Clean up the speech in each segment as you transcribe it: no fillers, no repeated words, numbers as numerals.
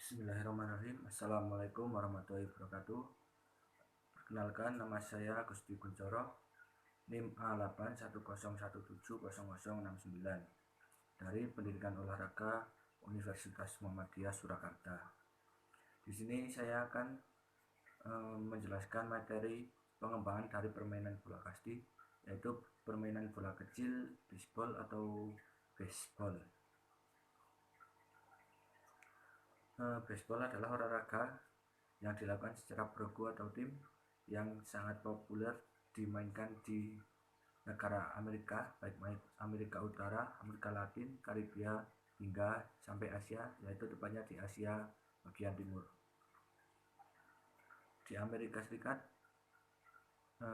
Bismillahirrahmanirrahim. Assalamualaikum warahmatullahi wabarakatuh. Perkenalkan, nama saya Gusti Kuncoro, NIM A810170069 dari Pendidikan Olahraga Universitas Muhammadiyah Surakarta. Di sini saya akan menjelaskan materi pengembangan dari permainan bola kasti, yaitu permainan bola kecil, bisbol atau baseball. Baseball adalah olahraga yang dilakukan secara bergu atau tim yang sangat populer dimainkan di negara Amerika, baik Amerika Utara, Amerika Latin, Karibia, hingga sampai Asia, yaitu tepatnya di Asia bagian timur. Di Amerika Serikat,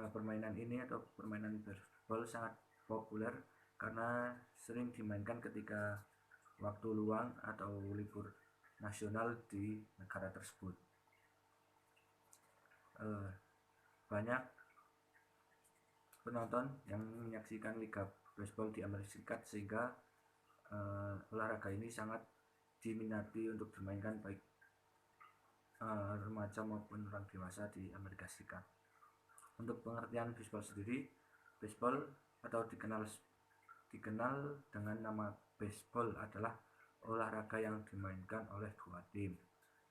permainan ini atau permainan baseball sangat populer karena sering dimainkan ketika waktu luang atau libur nasional di negara tersebut. Banyak penonton yang menyaksikan liga baseball di Amerika Serikat, sehingga olahraga ini sangat diminati untuk dimainkan baik remaja maupun orang dewasa di Amerika Serikat. Untuk pengertian baseball sendiri, baseball atau dikenal dengan nama baseball adalah olahraga yang dimainkan oleh dua tim,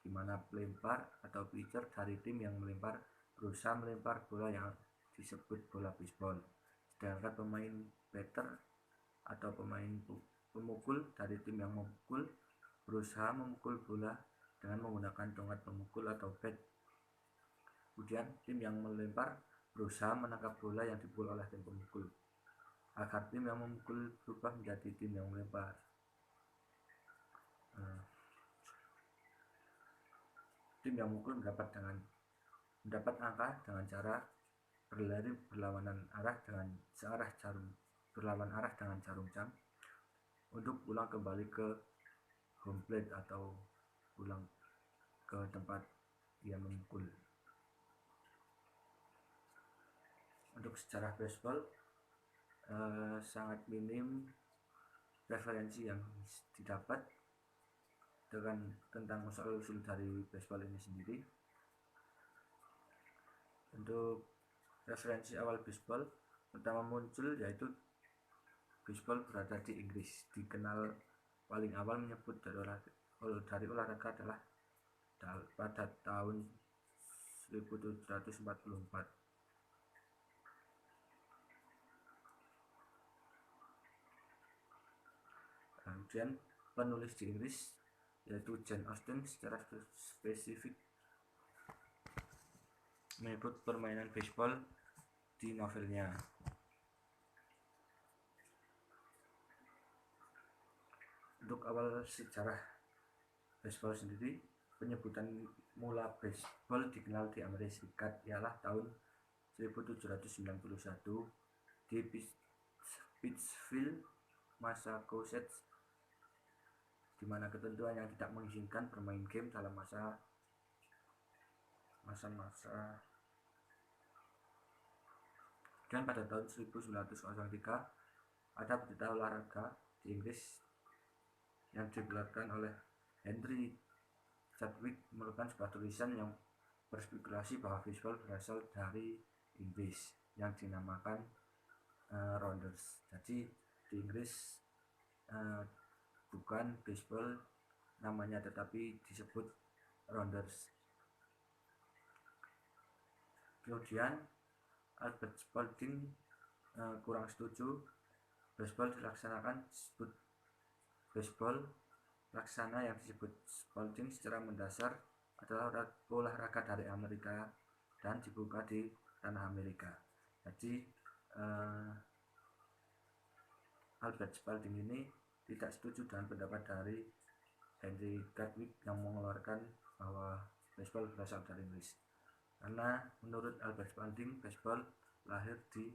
di mana pelempar atau pitcher dari tim yang melempar berusaha melempar bola yang disebut bola baseball, sedangkan pemain batter atau pemain pemukul dari tim yang memukul berusaha memukul bola dengan menggunakan tongkat pemukul atau bat. Kemudian tim yang melempar berusaha menangkap bola yang dipukul oleh tim pemukul agar tim yang memukul berubah menjadi tim yang melempar. Tim yang memukul mendapat angka dengan cara berlari berlawanan arah dengan jarum jam untuk pulang kembali ke home plate atau pulang ke tempat dia memukul. Untuk sejarah baseball, sangat minim referensi yang didapat tentang usul-usul dari baseball ini sendiri. Untuk referensi awal baseball pertama muncul yaitu baseball berada di Inggris. Dikenal paling awal menyebut dari olahraga adalah pada tahun 1744. Kemudian penulis di Inggris yaitu Jane Austen secara spesifik menyebut permainan baseball di novelnya. Untuk awal sejarah baseball sendiri, penyebutan mula baseball dikenal di Amerika Serikat ialah tahun 1791 di Pittsfield, Massachusetts, di mana ketentuan yang tidak mengizinkan bermain game dalam masa dan pada tahun 1903 ada berita olahraga di Inggris yang digelarkan oleh Henry Chadwick merupakan sebuah tulisan yang berspekulasi bahwa baseball berasal dari Inggris yang dinamakan rounders. Jadi di Inggris bukan baseball namanya, tetapi disebut rounders. Kemudian Albert Spalding kurang setuju baseball disebut baseball laksana yang disebut Spalding secara mendasar adalah olahraga dari Amerika dan dibuka di tanah Amerika. Jadi Albert Spalding ini tidak setuju dengan pendapat dari Henry Chadwick yang mengeluarkan bahwa baseball berasal dari Inggris, karena menurut Albert Spalding baseball lahir di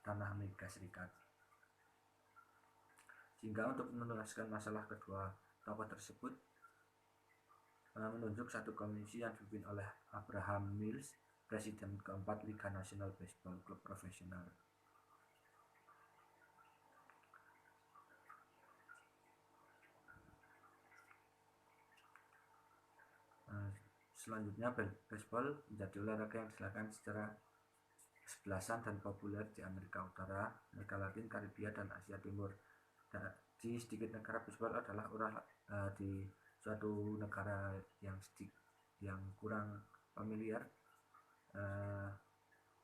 tanah Amerika Serikat. Sehingga untuk menuntaskan masalah kedua tokoh tersebut, menunjuk satu komisi yang dipimpin oleh Abraham Mills, presiden keempat Liga Nasional Baseball Klub Profesional. Selanjutnya, baseball menjadi olahraga yang dilakukan secara sebelasan dan populer di Amerika Utara, Amerika Latin, Karibia, dan Asia Timur. Di sedikit negara, baseball adalah di suatu negara yang kurang familiar,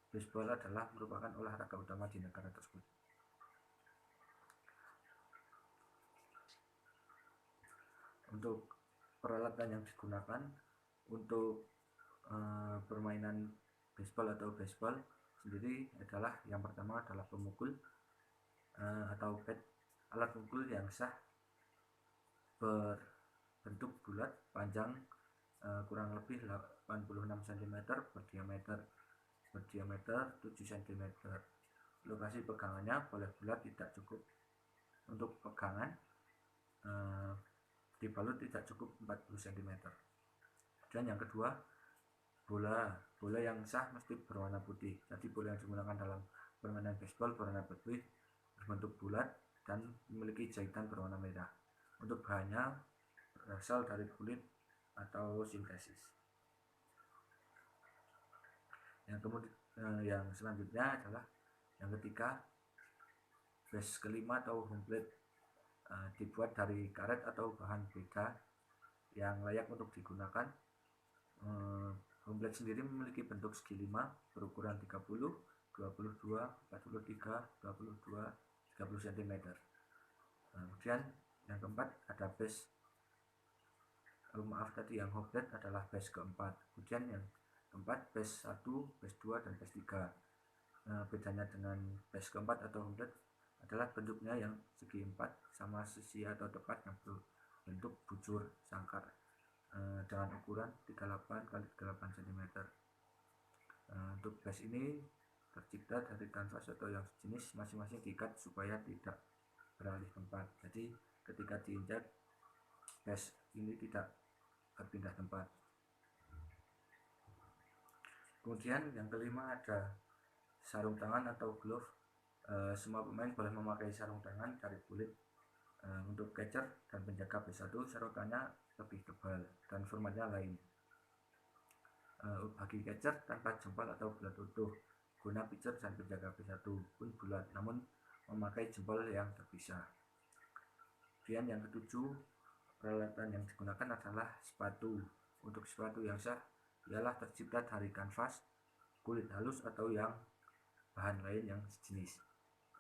baseball adalah merupakan olahraga utama di negara tersebut. Untuk peralatan yang digunakan untuk permainan baseball sendiri adalah, yang pertama adalah pemukul atau bat. Alat pemukul yang sah berbentuk bulat, panjang kurang lebih 86 cm, berdiameter 7 cm. Lokasi pegangannya boleh bulat, tidak cukup. Untuk pegangan dibalut tidak cukup 40 cm. Dan yang kedua, bola yang sah mesti berwarna putih. Jadi bola yang digunakan dalam permainan baseball berwarna putih, berbentuk bulat, dan memiliki jahitan berwarna merah. Untuk bahannya berasal dari kulit atau sintesis. Yang selanjutnya adalah yang ketiga, base kelima atau home plate dibuat dari karet atau bahan beda yang layak untuk digunakan. Home plate sendiri memiliki bentuk segi 5 berukuran 30, 22, 43, 22, 30 cm. Kemudian yang keempat ada base, yang home plate adalah base keempat. Kemudian yang keempat, base 1, base 2, dan base 3. Bedanya dengan base keempat atau home plate adalah bentuknya yang segi 4 sama sisi atau tepat yang berbentuk bujur sangkar dengan ukuran 38 x 38 cm. Untuk base ini tercipta dari kanvas atau yang sejenis, masing-masing diikat supaya tidak beralih tempat. Jadi ketika diinjak, base ini tidak berpindah tempat. Kemudian yang kelima ada sarung tangan atau glove. Semua pemain boleh memakai sarung tangan dari kulit. Untuk catcher dan penjaga base 1, sarung tangannya lebih tebal dan formatnya lain. Bagi catcher, tanpa jempol atau bulat utuh. Guna pitcher dan penjaga base 1 pun bulat, namun memakai jempol yang terpisah. Kemudian yang ketujuh, peralatan yang digunakan adalah sepatu. Untuk sepatu yang sah ialah tercipta dari kanvas, kulit halus, atau yang bahan lain yang sejenis.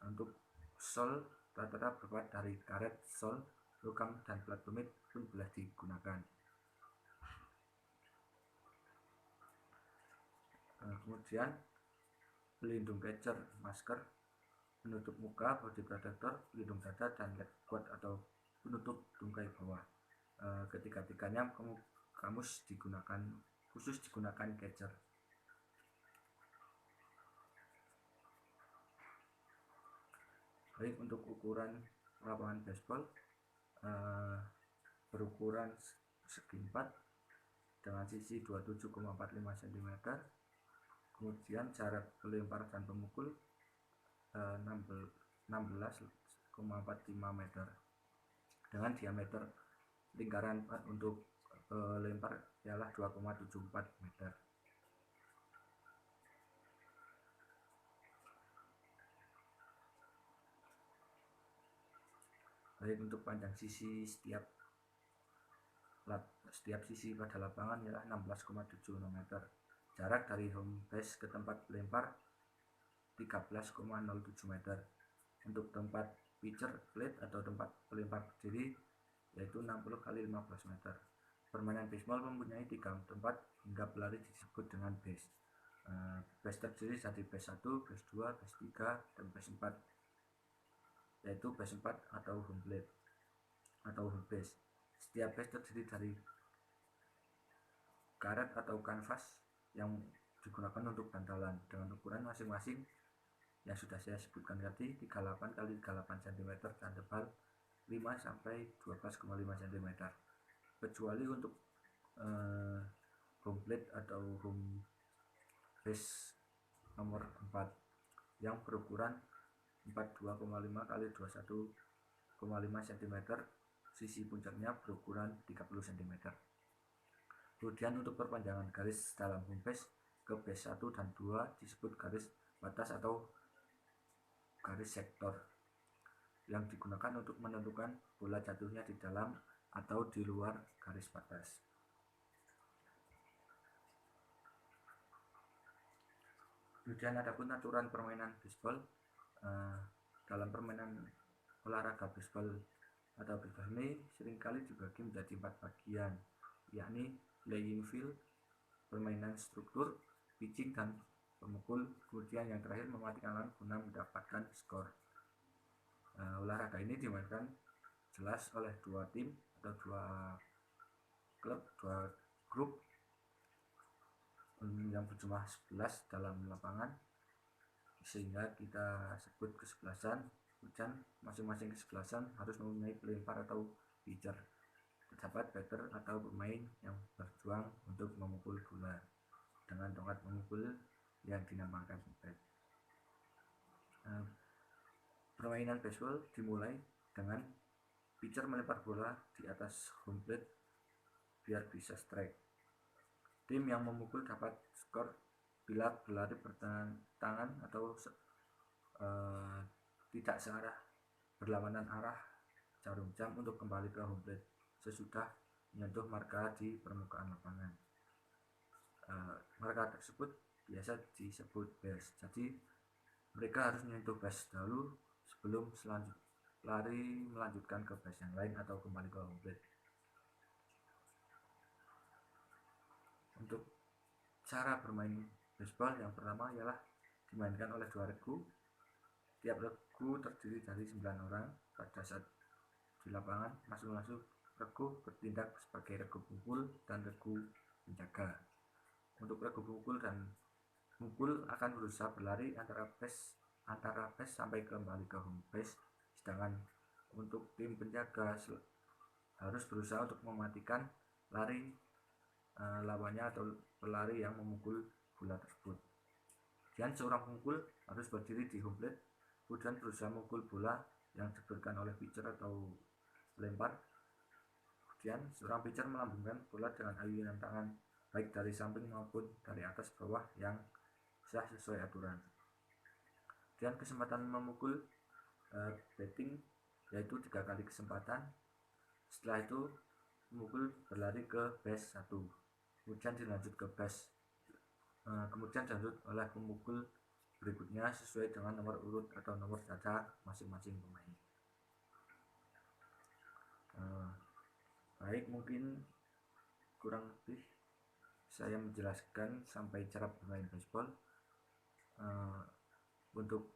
Untuk sol rata-rata terbuat dari karet, sol, logam, dan plat tumit pun boleh digunakan. Kemudian pelindung catcher, masker, penutup muka, body protector, pelindung dada, dan leg guard atau penutup tungkai bawah. Ketiga-tiganya khusus digunakan catcher. Baik, untuk ukuran lapangan baseball berukuran segi 4 dengan sisi 27,45 cm. Kemudian jarak pelempar dan pemukul 16,45 meter, dengan diameter lingkaran untuk lempar ialah 2,74 meter. Baik, untuk panjang sisi setiap sisi pada lapangan ialah 16,76 meter. Jarak dari home base ke tempat pelempar 13,07 meter. Untuk tempat pitcher plate atau tempat pelempar berdiri yaitu 60 x 15 meter. Permainan baseball mempunyai 3 tempat hingga pelari disebut dengan base. Base terdiri dari base 1, base 2, base 3, dan base 4, yaitu base 4 atau home plate atau home base. Setiap base terdiri dari karet atau kanvas yang digunakan untuk bantalan dengan ukuran masing-masing yang sudah saya sebutkan tadi, 38 x 38 cm dan tebal 5 sampai 12,5 cm. Kecuali untuk home plate atau home base nomor 4 yang berukuran 42,5 x 21,5 cm, sisi puncaknya berukuran 30 cm. Kemudian untuk perpanjangan garis dalam home base ke base 1 dan 2 disebut garis batas atau garis sektor, yang digunakan untuk menentukan bola jatuhnya di dalam atau di luar garis batas. Kemudian adapun aturan permainan baseball. Dalam permainan olahraga baseball atau baseball ini seringkali dibagi menjadi 4 bagian, yakni playing field, permainan struktur, pitching, dan pemukul. Kemudian yang terakhir mematikan lawan guna mendapatkan skor. Olahraga ini dimainkan jelas oleh 2 tim atau 2 klub, 2 grup yang berjumlah 11 dalam lapangan, sehingga kita sebut kesebelasan. Kemudian masing-masing kesebelasan harus mempunyai pelempar atau pitcher, terdapat batter atau pemain yang berjuang untuk memukul bola dengan tongkat memukul yang dinamakan bat. Permainan baseball dimulai dengan pitcher melempar bola di atas home plate biar bisa strike. Tim yang memukul dapat skor bila berlari bertangan atau tidak searah, berlawanan arah jarum jam untuk kembali ke home plate sesudah menyentuh marka di permukaan lapangan. Marka tersebut biasa disebut base. Jadi mereka harus menyentuh base dahulu sebelum lari melanjutkan ke base yang lain atau kembali ke home plate. Untuk cara bermain baseball, yang pertama ialah dimainkan oleh 2 regu. Tiap regu terdiri dari 9 orang. Pada saat di lapangan, masing-masing regu bertindak sebagai regu pukul dan regu penjaga. Untuk regu pukul dan pukul akan berusaha berlari antara base sampai kembali ke home base, sedangkan untuk tim penjaga harus berusaha untuk mematikan lari lawannya atau pelari yang memukul bola tersebut. Dan seorang pemukul harus berdiri di home plate, kemudian berusaha memukul bola yang diberikan oleh pitcher atau pelempar. Kemudian seorang pitcher melambungkan bola dengan ayunan tangan baik dari samping maupun dari atas bawah yang sah sesuai aturan. Dan kesempatan memukul batting yaitu 3 kali kesempatan. Setelah itu pemukul berlari ke base 1, kemudian dilanjut ke base, kemudian dilanjut oleh pemukul berikutnya sesuai dengan nomor urut atau nomor dada masing-masing pemain. Baik, mungkin kurang lebih saya menjelaskan sampai cara bermain baseball. Untuk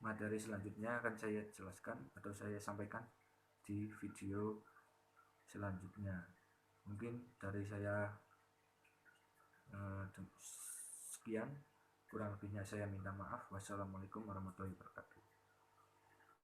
materi selanjutnya akan saya jelaskan atau saya sampaikan di video selanjutnya. Mungkin dari saya sekian, kurang lebihnya saya minta maaf. Wassalamualaikum warahmatullahi wabarakatuh.